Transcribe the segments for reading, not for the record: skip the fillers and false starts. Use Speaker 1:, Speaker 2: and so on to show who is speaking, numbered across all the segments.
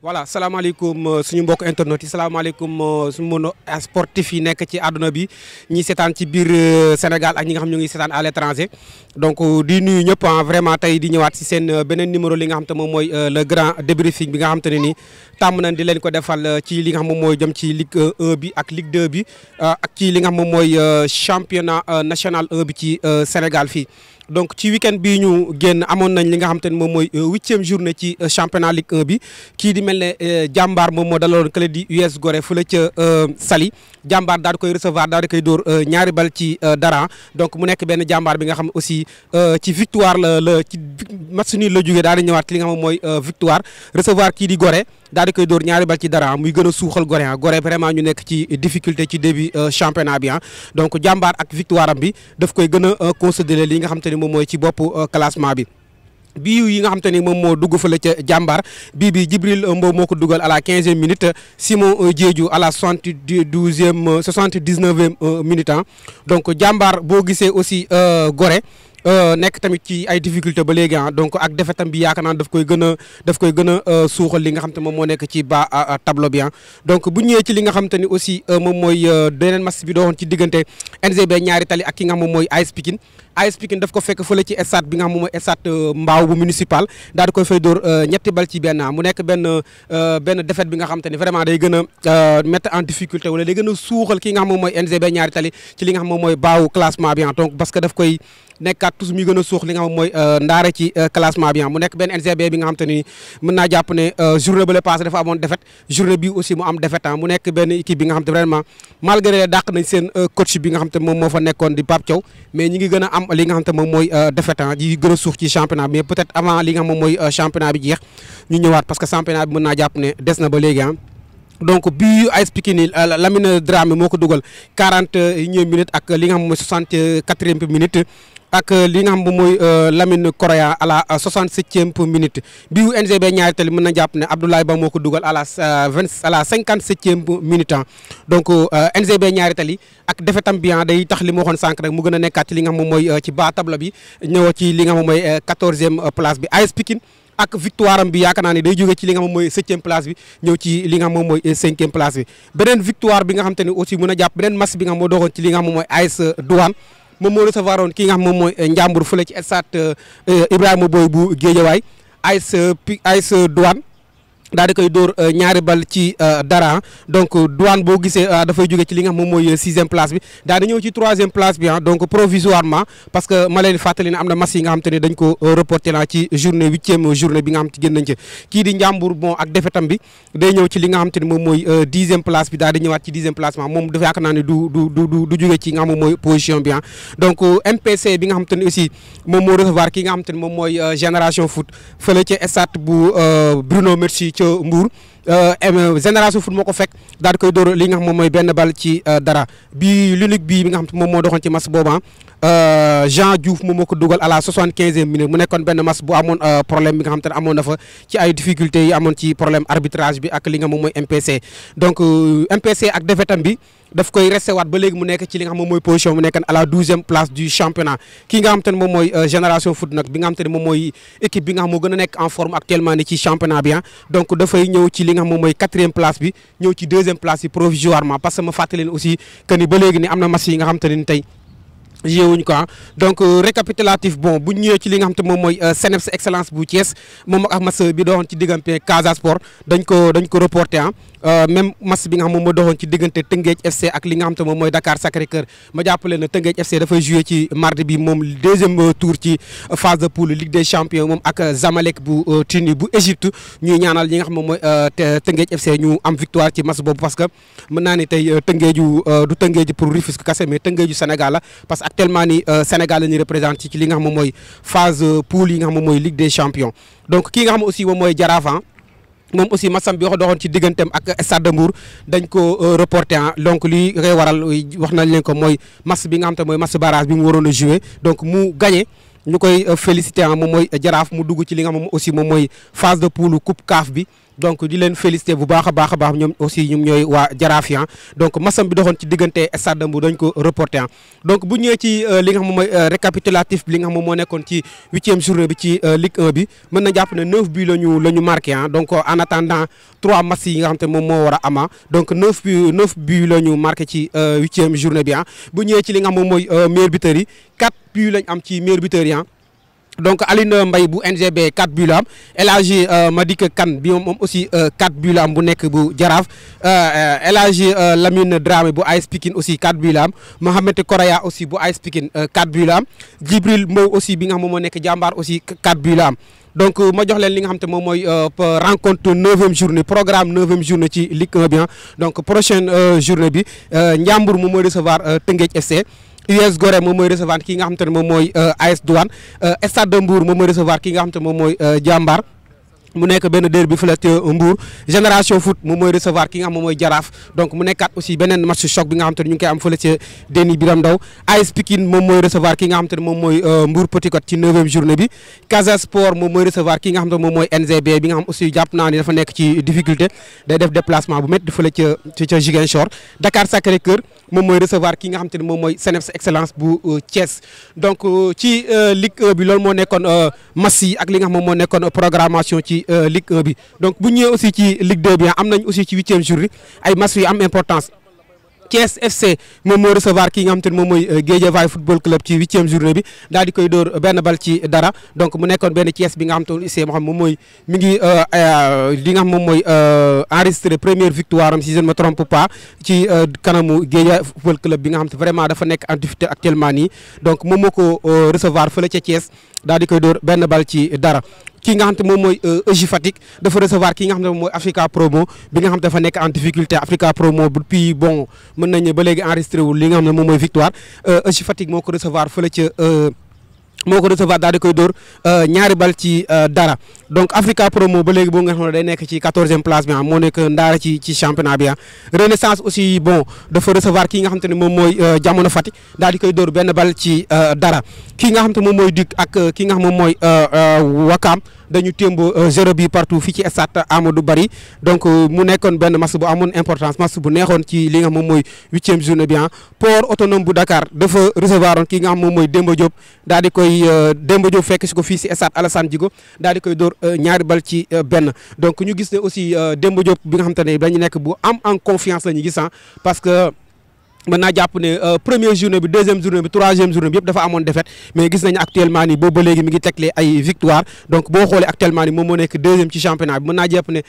Speaker 1: voilà salaamaaleykum suñu mbokk internet yi salaamaaleykum suñu mën sportif yi nekk ci àdduna bi ñi seetaan ci biir Sénégal ak ñi nga xam ñu ngi seetaan à l'étranger donc di nuyu ñëpp vraiment tey di ñëwaat si seen beneen numéro li nga xam te moom mooy le grand débriefing bi nga xam te ne nii tàmm nañ di leen ko defal ci li nga xam moom mooy jëm ci Ligue 1 bi ak Ligue 2 bi ak ci li nga xam moom mooy championnat national 1 bi ci Sénégal fii. donc ci week-end bii ñu génn amoon nañ li nga xam te ne moom mooy 8e journée ci championnat Ligue 1 bi kii di mel ne jàmbaar moom moo dalaloon kële di US Gorée fële ca Saly jàmbaar daal di koy recevoir daal di koy dóor ñaari bal ci dara donc mu nekk benn jàmbaar bi nga xam aussi ci victoire la ci match nul la jógee daal di ñëwaat ci li nga xam mooy victoire recevoir kii di Gorée daal di koy dóor ñaari bal ci dara muy gën a suuxal Gorée Gorée vraiment ñu nekk ci difficulté ci début championnat bi donc jàmbaar ak victoire am bi daf koy gën a consolider li nga xam te ne moom mooy ci bopp classement bi. bii yi nga xam te ni moom moo dugg fële ca jàmbaar bii bi Djibril Mbow moo ko dugal à la 15e minute Simon Diédhiou à la 79e minute donc jàmbaar boo gisee aussi Gorée nekk tamit ci ay difficulté ba léegi donc ak defetam bi yaakaar naa daf koy gën a suuxal li nga xam te moom moo nekk ci bas tableau bi donc bu ñëwee ci li nga xam te ni aussi moom mooy beneen match bi doxoon ci diggante NGB ñaari tali ak ki nga xam moom mooy AS Pikine AS Pikine daf ko fekk fële ci stade bi nga xam moom mooy stade Mbao bu municipal daal di koy fay dóor ñetti bal ci benn mu nekk benn défaite bi nga xam te ni vraiment day gën a mettre en difficulté wala day gën a suuxal ki nga xam moom mooy NGB ñaari tali ci li nga xam moom mooy baawu classement bi donc parce que daf koy nekkaat tous muy gën a suux li nga xam mooy ndaare ci classement bi mu nekk benn NGB bi nga xam te ni mën naa jàpp ne journée ba le passé dafa amoon défaite journée bi aussi mu am défaite mu nekk benn équipe bi nga xam te vraiment malgré dàq nañ seen coach bi nga xam te moom moo fa nekkoon di Pape Thiaw mais ñi ngi gën a am li nga xam te moom mooy défaite yi gën a suux ci championnat bi mais peut-être avant li nga xam moom mooy championnat bi jeex ñu ñëwaat parce que championnat bi mën naa jàpp ne des na ba léegi donc bii AS Pikine yi Lamine Dramé moo ko dugal 40e minute ak li nga xam mooy 64e minute ak li nga xam moom mooy Lamine Correa à la 67e minute bii NGB ñaari tali mën na jàpp ne Abdoulaye Ba moo ko dugal à la 57e minute donc NGB ñaari tali ak defetam bi day tax li ma waxoon sànq rek mu gën a nekkaat ci li nga xam moom mooy ci bas tableau bi ñëw ci li nga xam moom mooy 14e place bi AS Pikine ak victoire am bi yaakaar naa ne day jóge ci li nga xam mooy 7e place bi ñëw ci li nga xam moom mooy 5e place bi beneen victoire bi nga xam te ne aussi mën a jàpp beneen match bi nga xam moo doxoon ci li nga xam moom mooy AS Douane moom moo recevoir woon ki nga xam moom mooy Njàmbur fële ci stade Ibrahima Boy bu Guédiawaye AS Douane daal di koy dóor ñaari bal ci dara donc Douane boo gisee dafay jóge ci li nga xam moom mooy 6e place bi daal di ñëw ci 3e place bi donc provisoirement parce que ma leen fàttali ne am na match yi nga xam te ne dañ ko reporté la ci journée 8e journée bi nga xam te génn nañ ci kii di Njàmbur bon ak defetam bi day ñëw ci li nga xam te ne moom mooy 10e place bi daal di ñëwaat ci 10e placement moom dafa yaakaar naa ne du jóge ci nga xam moom mooy position bi donc MPC bi nga xam te ne aussi moom moo recevoir ki nga xam te ne moom mooy Génération Foot fële ci stade bu Bruno Metsu ca Mbour Génération Foot moo ko fekk daal di koy dóor li nga xam moom mooy benn bal ci dara bi l'unique bii bi nga xam te moom moo doxoon ci match boobu Jean Diouf moom moo ko dugal à la 75e minute mu nekkoon benn match bu amoon problème bi nga xam te ne amoon na fa ci ay difficultés yi amoon ci problème arbitrage bi ak li nga moom mooy MPC donc MPC ak défaitam bi daf koy resté waat ba léegi mu nekk ci li nga xam moom mooy position mu nekkan à la 12e place du championnat kii nga xam te ne moom mooy Génération Foot nag bi nga xam te ne moom mooy équipe bi nga xam moo gën a nekk en forme actuellement ni ci championnat bi donc dafay ñëw ci li nga xam moom mooy 4e place bi ñëw ci 2e place bi provisoirement parce que ma fàttali leen aussi que ni ba léegi ni am na match yi nga xam te ne ni tey jéewuñu ko donc récapitulatif bon bu ñëwee ci li nga xam te moom mooy CNEPS excellence bu Thiès moom ak match bi doxoon ci diggante Casa Sport dañ ko reporté même match bi nga xam moom moo doxoon ci diggante Tëngéej FC ak li nga xam te moom mooy Dakar Sacré-Cœur ma jàppale na Tëngéej FC dafay joué ci mardi bi moom 2e tour ci phase de poule Ligue des champions moom ak Zamalek bu Tunisie bu Égypte ñuy ñaanal ñi nga xam moom mooy Tëngéej FC ñu am victoire ci match boobu parce que mën naa ni tey Tëngéeju du Tëngéej pour Rufisque kese mais Tëngéeju Sénégal la parce que actuellement ni Sénégal la ñuy représenté ci li nga xam moom mooy phase poule yi nga xam moom mooy Ligue des champions donc kii nga xam aussi moom mooy Jaraaf moom aussi match bi doxoon ci digganteem ak Stade de Mbour dañ ko reporté donc lii koy waral wax nañ leen ko mooy match bi nga xam te mooy match barrage bi mu waroon a joué donc mu gagné ñu koy félicité moom mooy Jaraaf mu dugg ci li nga xam moom aussi moom mooy phase de poule coupe CAF bi donc di leen féliciter bu baax a baax ñoom aussi ñoom ñooy waa Jaraaf donc masam bi doxoon ci diggante Stade de Mbour dañ ko reporté donc bu ñëwee ci li nga xam moom mooy récapitulatif bi li nga xam moom moo nekkoon ci 8e journée bi ci Ligue 1 bi mën na jàpp ne 9 buts la ñu marqué donc en attendant 3 matchs yi nga xam te moom moo war a ama donc 9 buts la ñu marqué ci 8e journée bi bu ñëwee ci li nga xam moom mooy meilleur buteur yi 4 buts lañ am ci meilleur buteur yi donc Aline Mbaye bu NGB 4 buts la am El Hadji Madické Kane bi moom aussi 4 buts la am bu nekk bu Jaraaf El Hadji Lamine Dramé bu AS Pikine aussi 4 buts la am Mohamed Koraya aussi bu AS Pikine 4 buts la am Djibril Mbow aussi bi nga xam moom moo nekk Jàmbaar aussi 4 buts la am donc ma jox leen li nga xam te moom mooy rencontre 9e journée programme 9e journée ci Ligue 1 bi donc prochaine journée bi Ndiambour moom mooy recevoir Teungueth FC US Gorée moom mooy recevoir ki nga xam te ne moom mooy AS Douane Stade de Mbour moom mooy recevoir ki nga xam te ne moom mooy Jàmbaar mu nekk benn derby bi fële ca Mbour Génération Foot moom mooy recevoir ki nga xam moom mooy Jaraaf donc mu nekkaat aussi beneen match choc bi nga xam te ne ñu ngi koy am fële ca Déni Biram Ndaw AS Pikine moom mooy recevoir ki nga xam te ne moom mooy Mbour Petite Côte ci 9e journée bi Casa Sport moom mooy recevoir ki nga xam te ne moom mooy NGB bi nga xam aussi jàpp naa ni dafa nekk ci difficulté day def déplacement bu métti fële ca Ziguinchor Dakar Sacré-Cœur moom mooy recevoir ki nga xam te ne moom mooy CNEPS Excellence bu Thiès donc ci Ligue 1 bi loolu moo nekkoon match yi ak li nga xam moom moo nekkoon programmation ci Ligue 1 bi donc bu ñëwee aussi ci Ligue 2 bi am nañ aussi ci 8e journée ay match yu am importance Thiès FC moom moo recevoir ki nga xam te ne moom mooy Guédiawaye football club ci 8e journée bi daal di koy dóor benn bal ci dara donc mu nekkoon benn Thiès bi nga xam te ne aussi moo xam moom mooy mi ngi li nga xam moom mooy enregistré première victoire am si je ne me trompe pas ci kanamu Guédiawaye football club bi nga xam te vraiment dafa nekk en difficulté actuellement nii donc moom moo ko recevoir fële ca Thiès daal di koy dóor benn bal ci dara. ki nga xam te moom mooy EJ Fatick dafa recevoir ki nga xam te moom mooy Africa Promo bi nga xam dafa nekk en difficulté Africa Promo depuis bon mën nañu ba léegi enregistré wul li nga xam ne moom mooy victoire EJ Fatick moo ko recevoir fële ca moo ko recevoir daal di koy dóor ñaari bal ci dara donc Africa Promo ba léegi boo nga xam ne day nekk ci 14e place bi moo nekk ndaara ci championnat bi Renaissance aussi bon dafa recevoir ki nga xam te ne moom mooy Jamono Fatick daal di koy dóor benn bal ci dara ki nga xam te moom mooy Duc ak ki nga xam moom mooy Wakam dañu témbo 0 bi partout fii ci stade Amadou Barry donc mu nekkoon benn match bu amoon importance match bu neexoon ci li nga xam moom mooy 8e journée bi Port autonome bu Dakar dafa recevoir oon ki nga xam moom mooy Demba Diop daal di koy Demba Diop fekk si ko fii si stade Alassane Djigo daal di koy dóor ñaari bal ci benn donc ñu gis ne aussi Demba Diop bi nga xam te ne dañu nekk bu am en confiance la ñu gis parce que mën naa jàpp ne première journée bi 2e journée bi 3e journée bi yëpp dafa amoon défaite mais gis nañu actuellement nii boobu ba léegi mi ngi tegle ay victoire donc boo xoolee actuellement nii moom moo nekk 2e ci championnat bi mën naa jàpp ne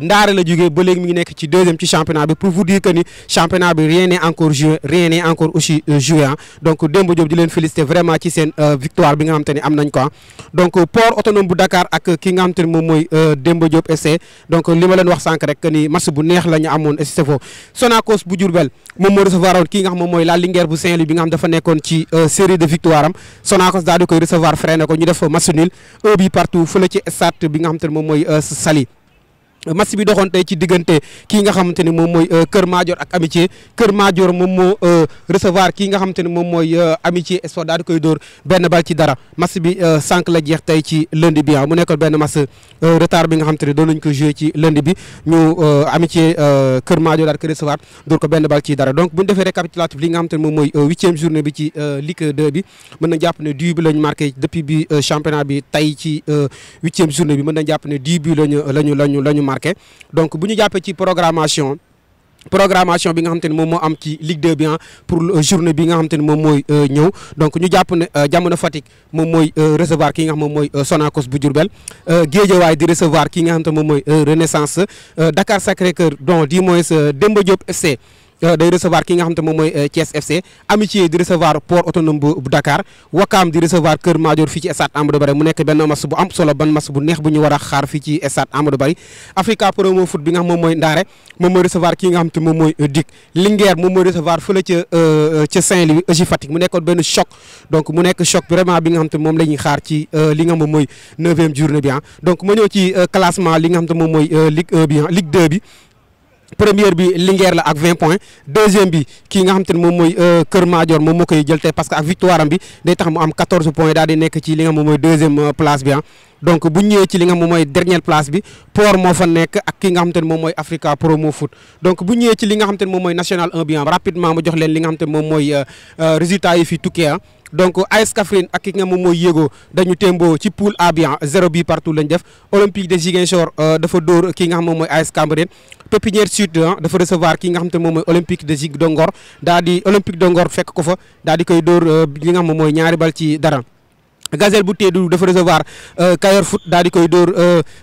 Speaker 1: ndaare la jógee ba léegi mi ngi nekk ci 2e ci championnat bi pour vous dire que ni championnat bi rien n'est encore joué rien n'est encore aussi joué donc Demba Diop di leen féliciter vraiment ci seen victoire bi nga xam te ne am nañ ko donc Port autonome bu Dakar ak ki nga xam te ne moom mooy Demba Diop SC donc li ma leen wax sànq rek que ni match bu neex la ñu amoon c'est faux Sonacos bu Diourbel moom moo recevoir ki nga xam moom mooy la Linguère bu Saint-Louis bi nga xam dafa nekkoon ci série de victoire am Sonacos daal di koy recevoir freiné ko ñu def match nul 1 bi partout fële ci stade bi nga xam te ne moom mooy Saly match bi doxoon tey ci diggante kii nga xamante ne moom mooy Kër Madior ak Amitié Kër Madior moom moo recevoir kii nga xamante ne moom mooy Amitié Sport daal di koy dóor benn bal ci dara match bi sànq la jeex tey ci lundi bi mu nekkoon benn match retard bi nga xamante ne doon nañu ko joué ci lundi bi ñu Amitié Kër Madior daal di koy recevoir dóor ko benn bal ci dara donc bu ñu defee récapitulatif li nga xamante ne moom mooy 8e journée bi ci Ligue 2 bi mën na jàpp ne 10 bi la ñu marqué depuis bi championnat bi tey ci 8e journée bi mën na jàpp ne 10 bi lañu marqué donc bu ñu jàppee ci programmation bi nga xamante ne moom moo am ci Ligue 2 bi pour journée bi nga xamante ne moom mooy ñëw donc ñu jàpp ne Jamono Fatick moom mooy recevoir ki nga xam moom mooy Sonacos bu Diourbel Guédiawaye di recevoir ki nga xamante ne moom mooy Renaissance Dakar Sacré-Cœur donc di moins Demba Diop FC day recevoir ki nga xam te moom mooy Thiès FC Amitié di recevoir Port autonome bu Dakar Wakam di recevoir Kër Madior fii ci stade Amadou Barry mu nekk benn match bu am solo ban match bu neex bu ñu war a xaar fii ci stade Amadou Barry Africa Promo Foot bi nga xam moom mooy Ndaare moom mooy recevoir ki nga xam te moom mooy Duc Linguère moom mooy recevoir fële ca Saint-Louis EJ Fatick mu nekkoon benn choc donc mu nekk choc vraiment bi nga xam te moom la ñuy xaar ci li nga xam moom mooy 9e journée bi donc ma ñëw ci classement li nga xam te moom mooy Ligue 1 bi Ligue 2 bi première bi Linguère la ak 20 points deuxième bi kii nga xam te ne moom mooy Kër Madior moom moo koy jël tey parce que ak victoire am bi day tax mu am 14 points daal di nekk ci li nga xam moom mooy deuxième place bi donc bu ñëwee ci li nga xam moom mooy dernière place bi Port moo fa nekk ak ki nga xam te ne moom mooy Africa Promo Foot donc bu ñëwee ci li nga xam te ne moom mooy national 1 bi rapidement ma jox leen li nga xam te ne moom mooy résultat yi fi tukkee donc AS Kaffrine ak ki nga moom mooy Yégo dañu témboo ci poule A bi 0 bi partout lañ def Olympique de Ziguinchor dafa dóor ki nga xam moom mooy AS Cambérène Pépinière Sud dafa recevoir ki nga xam te moom mooy Olympique de Zig de Ngor daa di Olympique de Ngor fekk ko fa daa di koy dóor li nga xam moom mooy ñaari bal ci dara Gazelle bu Tédou dafa recevoir Kayor Foot daal di koy dóor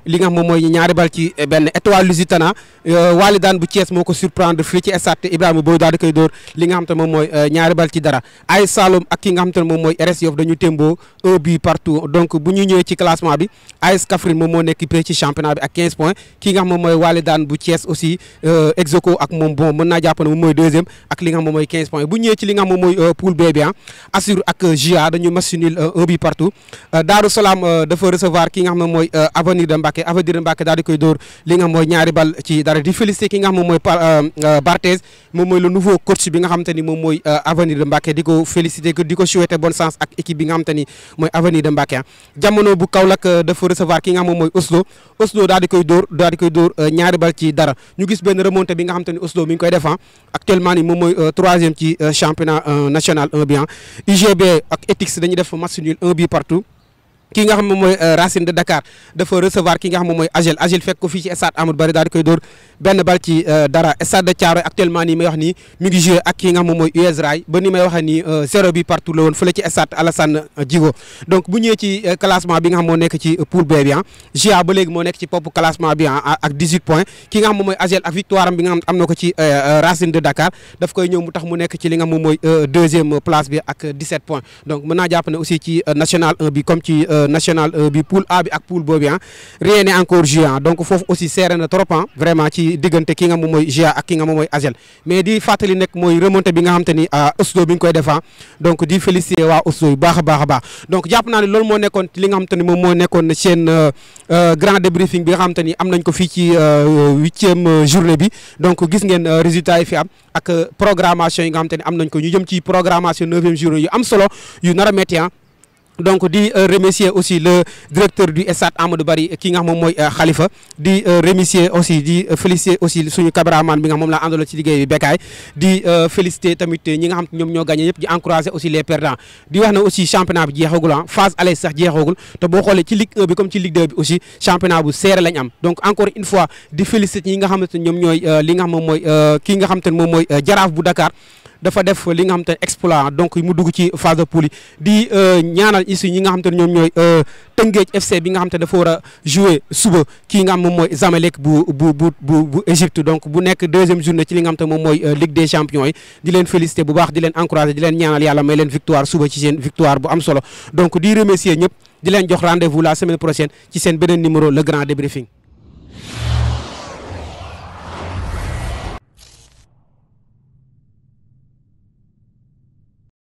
Speaker 1: li nga xam moom mooy ñaari bal ci benn Étoile Lusitana Walidane bu Thiès moo ko surprendre fii ci stade Ibrahima Boy daal di koy dóor li nga xam te moom mooy ñaari bal ci dara AS Saloum ak ki nga xam te ne moom mooy RS Yoff dañu témboo 1 but partout donc bu ñu ñëwee ci classement bi AS Kaffrine moom moo nekk pré ci championnat bi ak 15 points ki nga xam moom mooy Walidane bu Thiès aussi ex aequo ak moom bon mën naa jàpp ne moom mooy deuxième ak li nga xam moom mooy 15 points bu ñëwee ci li nga xam moom mooy poule B bi Assur ak GIA dañu match nul 1 but partout Daaru Salaam dafa recevoir ki nga xam ne mooy Avenir de Mbacké daal di koy dóor li nga xam mooy ñaari bal ci dara di féliciter ki nga xam moom mooy Barthez moom mooy le nouveau coach bi nga xam te ni moom mooy Avenir de Mbacké di ko féliciter di ko souhaiter bonne chance ak équipe bi nga xam te ni mooy Avenir de Mbacké jamono bu Kaolack dafa recevoir ki nga xam moom mooy Oslo daal di koy dóor ñaari bal ci dara ñu gis benn remontée bi nga xam te ni Oslo mi ngi koy def actuellement ni moom mooy troisième ci championnat national 1 bi UGB ak Etix dañuy def match nul 1 but partout ki nga xam moom mooy Racine de Dakar dafa recevoir ki nga xam moom mooy Agel fekk ko fii ci stade Amadou Barry daal di koy dóor benn bal ci dara stade de Thiaroye actuellement nii may wax nii mi ngi joué ak ki nga xam moom mooy US Rail ba ni may waxee nii 0 bi partout la woon fële ci stade Alassane Djigo donc bu ñëwee ci classement bi nga xam moo nekk ci poule B bi GIA ba léegi moo nekk ci bopp classement bi ak 18 points ki nga xam moom mooy Agel ak victoire am bi nga xam am na ko ci Racine de Dakar daf koy ñëw mu tax mu nekk ci li nga xam moom mooy deuxième place bi ak 17 points donc mën naa jàpp ne aussi ci national 1 bi comme ci national bi poule A bi ak poule boobu rien n'est encore joué donc foofu aussi serré na trop vraiment ci diggante ki nga moom mooy GIA ak ki nga moom mooy Agel mais di fàttali nekk mooy remonté bi nga xam te ni Oslo bi nga koy defaa donc di féliciter waa Oslo yu baax a baax donc jàpp naa ne loolu moo nekkoon li nga xam te ni moom moo nekkoon seen grand débriefing bi nga xam te ni am nañ ko fii ci 8e journée bi donc gis ngeen résultat yi fi am ak programmation yi nga xam te ni am nañ ko ñu jëm ci programmation 9e journée yu am solo yu nar a métti donc di remercier aussi le directeur du stade Amadou Barry ki nga xam moom mooy Khalifa di remercier aussi di féliciter aussi suñu caméraman bi nga xam moom laa àndaloon ci liggéey bi Bekkaay di féliciter tamit ñi nga xam ñoom ñoo gagné yëpp di encourager aussi les perdants di wax na aussi championnat bi jeexagul phase aller sax jeexagul te boo xoolee ci Ligue 1 bi comme ci Ligue 2 bi aussi championnat bu serré lañ am donc encore une fois di féliciter ñi nga xamante ne ñoom ñooy li nga xam moom mooy kii nga xam te ne moom mooy Jaraaf bu Dakar dafa def li nga xam te ne exploit donc mu dugg ci phase de poule di ñaanal ici ñi nga xam te ne ñoom ñooy Tëngéej FC bi nga xam te ne dafa war a jouer suba kii nga xam moom mooy Zamalek bu Égypte donc bu nekk deuxième journée ci li nga xam te moom mooy Ligue des champions yi di leen féliciter bu baax di leen encourager di leen ñaanal yàlla may leen victoire suba ci seen victoire bu am solo donc di remercier ñëpp di leen jox rendez-vous la semaine prochaine ci seen beneen numéro le grand débriefing